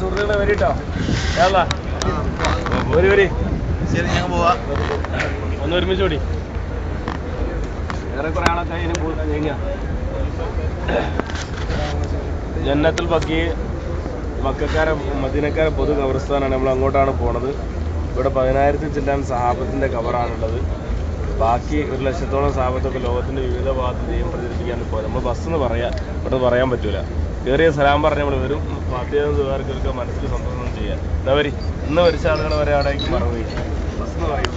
സുഹൃത്തുക്കളെ വരിട്ടോ ഒരു വരി ശരി, ഞങ്ങൾ പോവാ. ഒന്ന് ഒരുമിച്ച് ഓടി. ഏറെക്കുറെ ആളൊക്കെ അതിന് കഴിഞ്ഞ ജന്നത്തുൽ ബഖീ മദീനക്കാരെ പൊതു ഖബർസ്ഥാനാണ്. നമ്മൾ അങ്ങോട്ടാണ് പോണത്. ഇവിടെ 10,000 ചില്ലാൻ സഹാബത്തിന്റെ ഖബറാണുള്ളത്. ബാക്കി 1,00,000-ഓളം സഹാബത്തൊക്കെ ലോകത്തിന്റെ വിവിധ ഭാഗത്ത് ദൈവം പ്രചരിപ്പിക്കാൻ പോയത്. നമ്മൾ ബസ്സെന്ന് ഇവിടെ പറയാൻ പറ്റൂല. കയറിയ സലാം പറഞ്ഞ് നമ്മൾ വരും. പാർട്ടികാർക്ക് മനസ്സിൽ സന്തോഷം ചെയ്യാം. എന്താ വരി ഇന്ന് വരിച്ച ആളുകൾ വരെ അവിടേക്ക് മറവ് ബസ്സെന്ന് പറയും.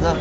Nah,